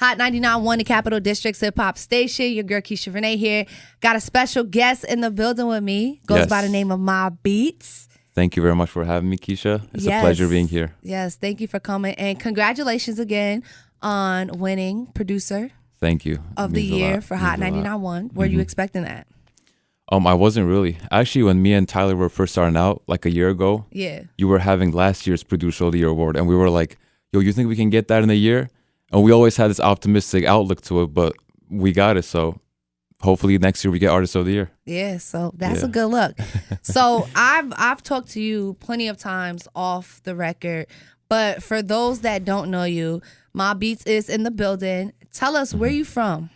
Hot 99.1, the Capital District's hip hop station. Your girl Keisha Renee here. Got a special guest in the building with me. Goes by the name of MobBeatz. Thank you very much for having me, Keisha. It's a pleasure being here. Yes, thank you for coming. And congratulations again on winning producer Thank you. of the year for Hot 99.1. Were you expecting that? I wasn't really. Actually, when me and Tyler were first starting out, like a year ago, you were having last year's Producer of the Year award. And we were like, yo, you think we can get that in a year? And we always had this optimistic outlook to it, but we got it. So hopefully next year we get Artist of the Year. Yeah, so that's a good look. So I've talked to you plenty of times off the record, but for those that don't know you, MobBeatz is in the building. Tell us, where you from?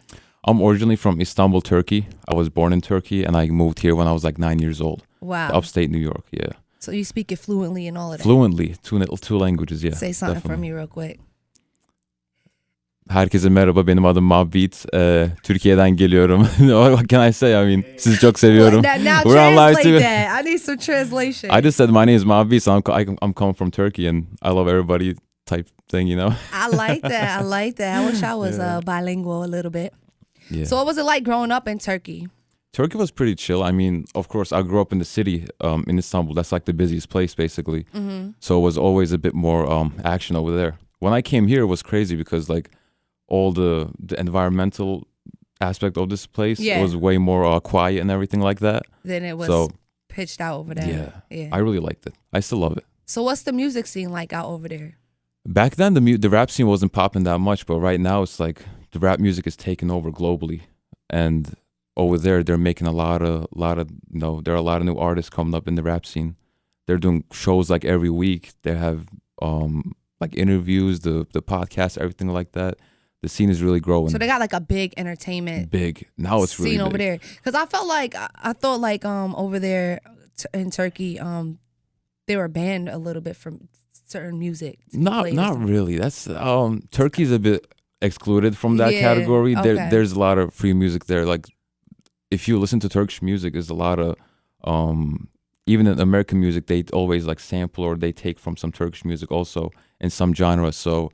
I'm originally from Istanbul, Turkey. I was born in Turkey, and I moved here when I was like 9 years old. Wow. Upstate New York, yeah. So you speak it fluently and all of that? Fluently, two languages, yeah. Say something for me real quick. Herkese merhaba, benim adım MobBeatz. Türkiye'den geliyorum. What can I say? I mean, sizi çok seviyorum. Now translate that. I need some translation. I just said my name is MobBeatz. I'm coming from Turkey, and I love everybody type thing, you know? I like that. I like that. I wish I was bilingual a little bit. Yeah. So what was it like growing up in Turkey? Turkey was pretty chill. I mean, of course, I grew up in the city, in Istanbul. That's like the busiest place, basically. So it was always a bit more action over there. When I came here, it was crazy because like all the environmental aspect of this place was way more quiet and everything like that. Then it was pitched out over there. Yeah, I really liked it. I still love it. So what's the music scene like out over there? Back then, the rap scene wasn't popping that much, but right now it's like the rap music is taking over globally, and over there they're making a lot of there are a lot of new artists coming up in the rap scene. They're doing shows like every week. They have like interviews, the podcast, everything like that. The scene is really growing. So they got like a big entertainment now it's really scene big over there. Because I thought like over there in Turkey they were banned a little bit from certain music. Not really. That's Turkey's a bit excluded from that category. There's a lot of free music there. Like if you listen to Turkish music, there's a lot of even in American music they always like sample or they take from some Turkish music also in some genres. So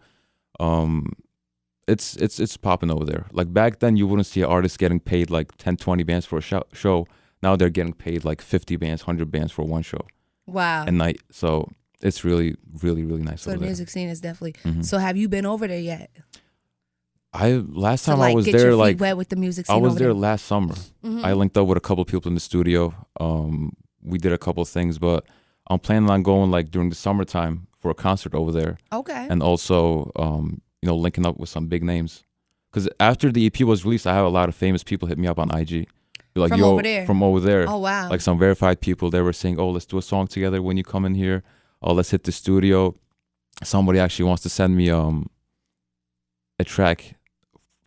it's popping over there. Like back then you wouldn't see an artist getting paid like 10-20 bands for a show. Now they're getting paid like 50 bands, 100 bands for one show. Wow. And so it's really, really, really nice. So over the music scene is definitely. So have you been over there yet? Last time I was get there, your like feet wet with the music scene I was over there last summer. I linked up with a couple people in the studio. We did a couple things, but I'm planning on going like during the summertime for a concert over there. Okay. And also, linking up with some big names. Because after the EP was released, I have a lot of famous people hit me up on IG. Be like, from over there? From over there. Oh, wow. Like some verified people. They were saying, oh, let's do a song together when you come in here. Oh, let's hit the studio. Somebody actually wants to send me a track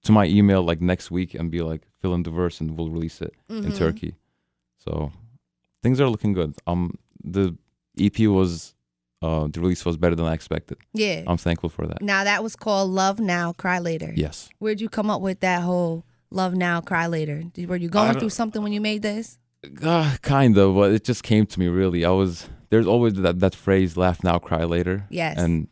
to my email like next week and be like, fill in the verse and we'll release it in Turkey. So things are looking good. The EP was the release was better than I expected. Yeah. I'm thankful for that. Now that was called Love Now, Cry Later. Yes. Where'd you come up with that whole Love Now, Cry Later? Were you going through something when you made this? Kind of, but it just came to me really. There's always that phrase, laugh now, cry later. Yes. And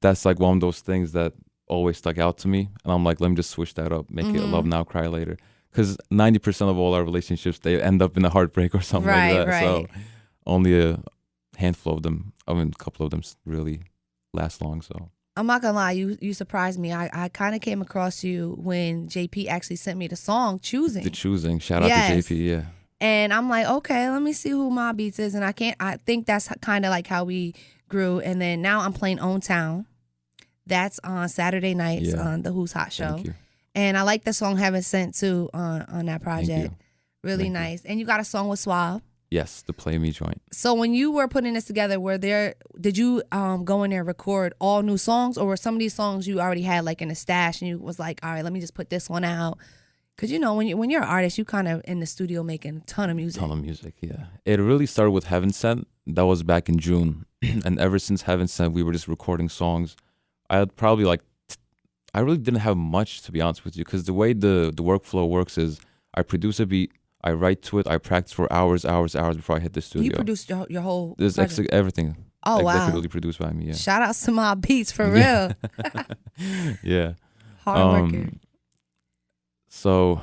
that's like one of those things that always stuck out to me. And I'm like, let me just switch that up, make it love now, cry later. Because 90% of all our relationships, they end up in a heartbreak or something like that. Right. So only a handful of them, a couple of them really last long. So I'm not gonna lie, you surprised me. I kind of came across you when JP actually sent me the song Choosing. The Choosing, shout out to JP, yeah. And I'm like, okay, let me see who MobBeatz is. And I think that's kind of like how we grew. And then now I'm playing Own Town. That's on Saturday nights on the Who's Hot show. Thank you. And I like the song Heaven Sent too on that project. Thank you. Really nice. And you got a song with Suave. Yes, the Play Me joint. So when you were putting this together, did you go in there and record all new songs, or were some of these songs you already had like in a stash and you was like, all right, let me just put this one out? Because when you're an artist, you kind of in the studio making a ton of music. Yeah. It really started with Heaven Sent. That was back in June. And ever since Heaven Sent, we were just recording songs. I had probably I really didn't have much, to be honest with you, because the way the workflow works is I produce a beat, I write to it, I practice for hours before I hit the studio. You produced your whole This everything. Oh, wow. Executively produced by me, yeah. Shout out to MobBeatz, for real. Yeah. Hard worker. So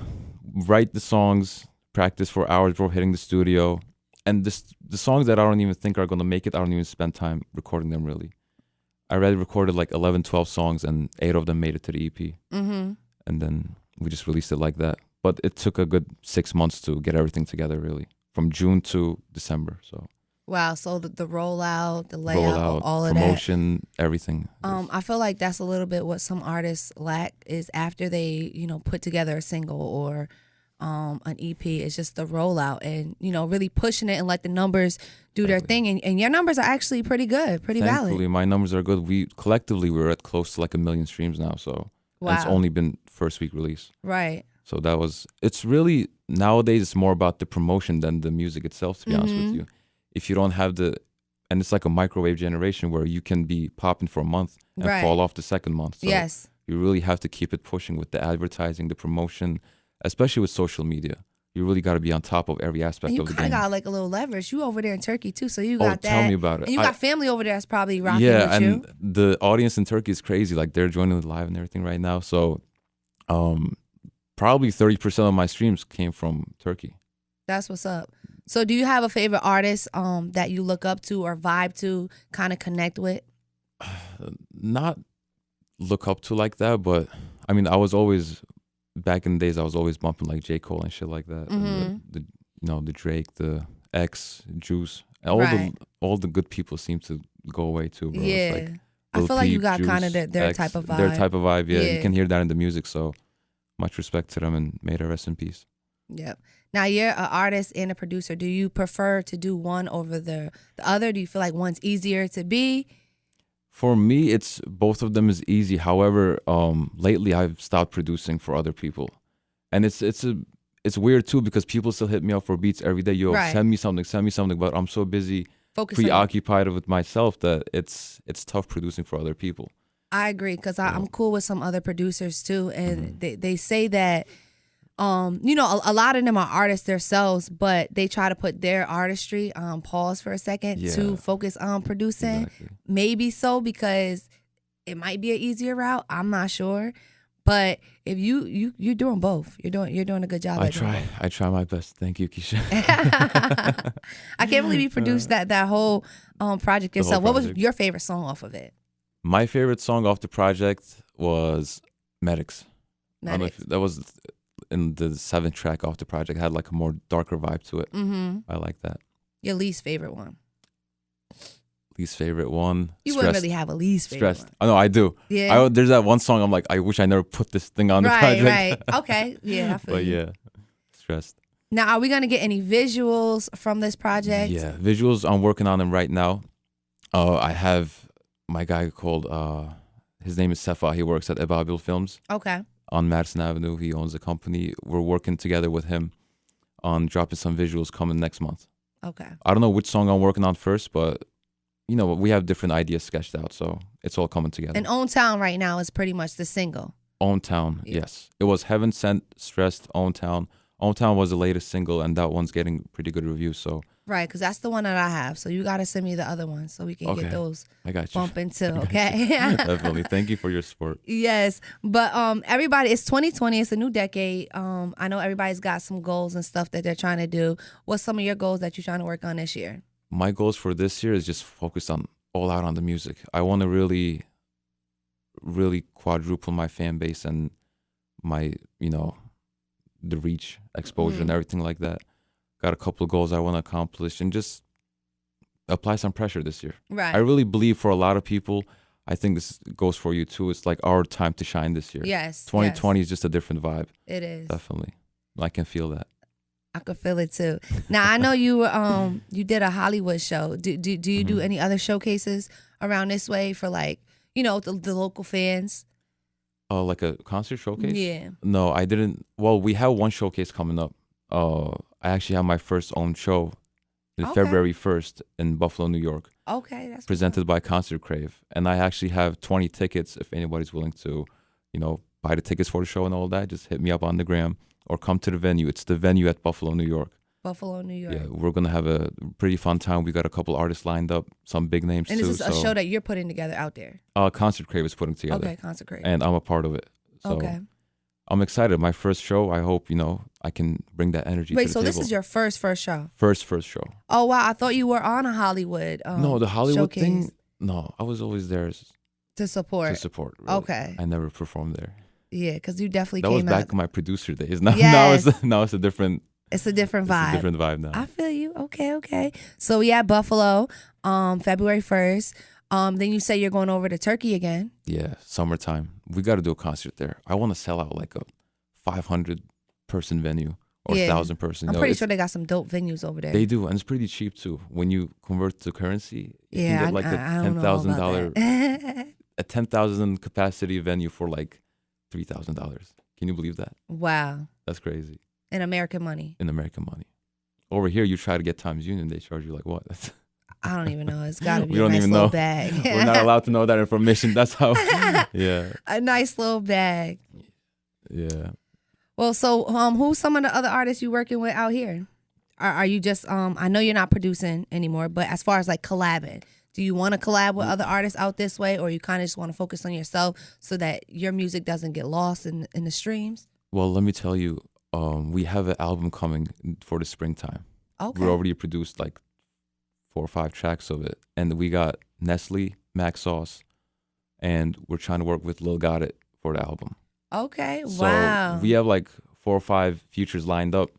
write the songs, practice for hours before hitting the studio. And the songs that I don't even think are going to make it, I don't even spend time recording them really. I already recorded like 11, 12 songs and 8 of them made it to the EP. And then we just released it like that. But it took a good 6 months to get everything together really, from June to December. So wow, so the rollout, the layout, all of that. Promotion, everything. I feel like that's a little bit what some artists lack is after they, put together a single or an EP, it's just the rollout and, really pushing it and let the numbers do their thing. And your numbers are actually pretty good, pretty Thankfully, valid. my numbers are good. We're at close to like 1 million streams now. So wow. And it's only been first week release. Right. So it's really, nowadays it's more about the promotion than the music itself, to be honest with you. If you don't have and it's like a microwave generation where you can be popping for a month and fall off the second month. So yes. You really have to keep it pushing with the advertising, the promotion, especially with social media. You really got to be on top of every aspect of the game. You kind of got like a little leverage. You over there in Turkey too, so you got that. Tell me about it. And you got family over there that's probably rocking with you. Yeah, and the audience in Turkey is crazy. Like they're joining the live and everything right now. So probably 30% of my streams came from Turkey. That's what's up. So do you have a favorite artist that you look up to or vibe to, kind of connect with? Not look up to like that, but I mean, back in the days, I was always bumping like J. Cole and shit like that. And the Drake, the X, Juice. And all the good people seem to go away too, bro. Yeah. It's like I feel like you got Juice, kind of their X, type of vibe. Their type of vibe, yeah. You can hear that in the music, so much respect to them and may they rest in peace. Yep. Now, you're an artist and a producer. Do you prefer to do one over the other? Do you feel like one's easier to be? For me, it's both of them is easy. However, lately I've stopped producing for other people, and it's weird too because people still hit me up for beats every day. Yo, send me something. But I'm so busy, preoccupied with myself that it's tough producing for other people. I agree because I'm cool with some other producers too, and they say that. A lot of them are artists themselves, but they try to put their artistry on pause for a second to focus on producing. Exactly. Maybe so because it might be an easier route. I'm not sure, but if you're doing both, you're doing a good job. I try my best. Thank you, Keisha. I can't believe you produced that whole project yourself. What was your favorite song off of it? My favorite song off the project was Medics. I don't know if that was in the 7th track off the project. Had like a more darker vibe to it. I like that. Your least favorite one? Least favorite one? You wouldn't really have a least favorite one. Oh, no, I do. Yeah. There's that one song I'm like, I wish I never put this thing on the project. Right. Okay. Yeah, I feel you. Yeah, Stressed. Now, are we going to get any visuals from this project? Yeah, visuals, I'm working on them right now. I have my guy called, his name is Sefa. He works at Ebabil Films. Okay. On Madison Avenue. He owns a company. We're working together with him on dropping some visuals coming next month. Okay. I don't know which song I'm working on first, but we have different ideas sketched out, so it's all coming together. And Own Town right now is pretty much the single. Own Town, yes. It was Heaven Sent, Stressed, Own Town. Own Town was the latest single, and that one's getting pretty good reviews, so. Right, because that's the one that I have. So you got to send me the other one so we can get those bumping too, okay? Definitely. Thank you for your support. Yes. But everybody, it's 2020. It's a new decade. I know everybody's got some goals and stuff that they're trying to do. What's some of your goals that you're trying to work on this year? My goals for this year is just focused on all out on the music. I want to really, really quadruple my fan base and my, the reach, exposure, and everything like that. Got a couple of goals I want to accomplish and just apply some pressure this year. Right. I really believe for a lot of people, I think this goes for you too. It's like our time to shine this year. Yes. 2020 is just a different vibe. It is. Definitely. I can feel that. I could feel it too. Now I know you you did a Hollywood show. Do you do any other showcases around this way for like, the local fans? Like a concert showcase? Yeah. No, I didn't. Well, we have one showcase coming up. I actually have my first own show in February 1st in Buffalo, New York. Okay, that's presented by Concert Crave. And I actually have 20 tickets if anybody's willing to, buy the tickets for the show and all that. Just hit me up on the gram or come to the venue. It's the venue at Buffalo, New York. Buffalo, New York. Yeah, we're going to have a pretty fun time. We got a couple artists lined up, some big names too. And this is a show that you're putting together out there? Concert Crave is putting together. Okay, Concert Crave. And I'm a part of it. So Okay. I'm excited. My first show. I hope I can bring that energy. Wait, to the so table. this is your first show? First show. Oh wow, I thought you were on a Hollywood. No, the Hollywood showcase thing. No, I was always there to support. Really. Okay. I never performed there. Yeah, because you definitely That came was back out. in my producer days. Now, Yes. now it's a different. It's a different vibe. It's a different vibe now. I feel you. Okay. So we at Buffalo, February 1st. Then you say you're going over to Turkey again. Yeah, summertime. We got to do a concert there. I want to sell out like a 500-person venue or 1,000-person. I'm pretty sure they got some dope venues over there. They do, and it's pretty cheap too. When you convert to currency, you Yeah, can get like I a don't know about $10,000 that. a 10,000 capacity venue for like $3,000. Can you believe that? Wow. That's crazy. In American money. In American money. Over here, you try to get Times Union, they charge you like what? I don't even know. It's got to be We a don't nice even little know. bag. We're not allowed to know that information. That's how. Yeah. A nice little bag. Yeah. Well, so who's some of the other artists you working with out here? Are you just I know you're not producing anymore, but as far as like collabing, do you want to collab with other artists out this way, or you kind of just want to focus on yourself so that your music doesn't get lost in the streams? Well, let me tell you, we have an album coming for the springtime. Okay. We already produced like 4 or 5 tracks of it, and we got Nestle, Mac Sauce, and we're trying to work with Lil Got It for the album. Okay. So Wow. we have like 4 or 5 features lined up.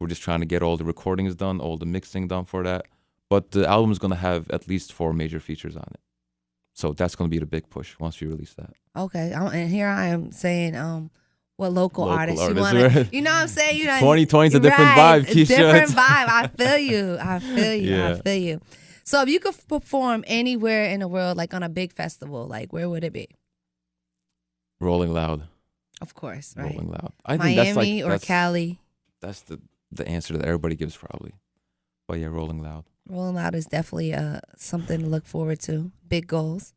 We're just trying to get all the recordings done, all the mixing done for that. But the album is going to have at least 4 major features on it. So that's going to be the big push once we release that. Okay. And here I am saying, what local artists you artists, want to, right. you know what I'm saying? 2020's a different right, vibe, Keisha. Different vibe. I feel you. I Yeah. feel you. So if you could perform anywhere in the world, like on a big festival, like where would it be? Rolling Loud. Of course, right? Rolling Loud. I think that's Miami like, or Cali? That's the answer that everybody gives probably. But yeah, Rolling Loud. Rolling Loud is definitely something to look forward to. Big goals.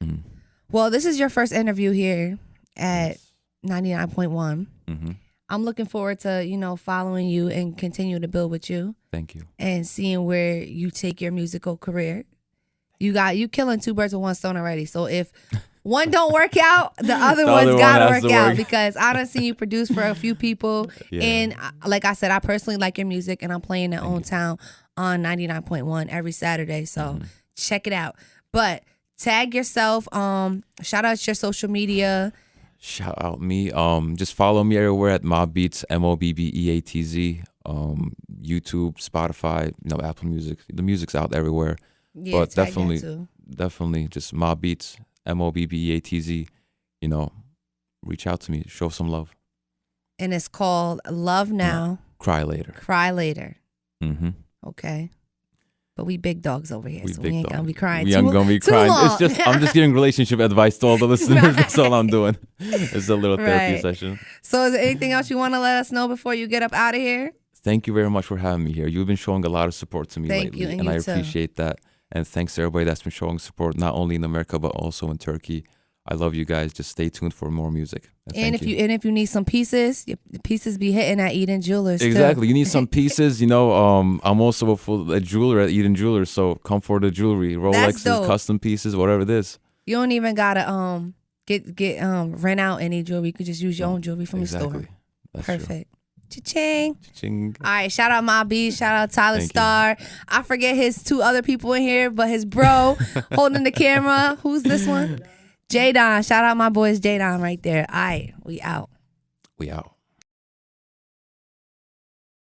Mm. Well, this is your first interview here at 99.1. Mm-hmm. I'm looking forward to, following you and continue to build with you Thank you. and seeing where you take your musical career. You killing 2 birds with 1 stone already. So if one don't work out, the other one's gotta work out, because I done seen you produce for a few people. Yeah. And like I said, I personally like your music, and I'm playing in Own Town on 99.1 every Saturday. So check it out. But tag yourself. Shout out your social media. Shout out me. Just follow me everywhere at MobBeatz, MobBeatz. YouTube, Spotify, Apple Music. The music's out everywhere. Yeah, but tag that too. definitely just MobBeatz, MobBeatz. Reach out to me, show some love. And it's called Love Now, Cry Later. Cry Later. Mm-hmm. Okay. But we big dogs over here, so we ain't dogs. gonna be crying. We ain't gonna be crying. Long. It's just I'm just giving relationship advice to all the listeners. Right. That's all I'm doing. It's a little therapy Right. session. So is there anything else you want to let us know before you get up out of here? Thank you very much for having me here. You've been showing a lot of support to me Thank lately, you, and and you I too. appreciate that. And thanks to everybody that's been showing support, not only in America but also in Turkey. I love you guys. Just stay tuned for more music. And if you need some pieces, the pieces be hitting at Eden Jewelers. Exactly, Too. you need some pieces. I'm also a jeweler at Eden Jewelers, so come for the jewelry, That's Rolexes, dope. custom pieces, whatever it is. You don't even gotta get rent out any jewelry. You could just use your own jewelry from the Exactly. store. That's Perfect. Cha-ching. True. Cha-ching. All right, shout out MobBeatz, shout out Tyler Thank you. Starr. I forget his 2 other people in here, but his bro holding the camera. Who's this one? Jadon. Shout out my boys Jadon right there. All right, we out. We out.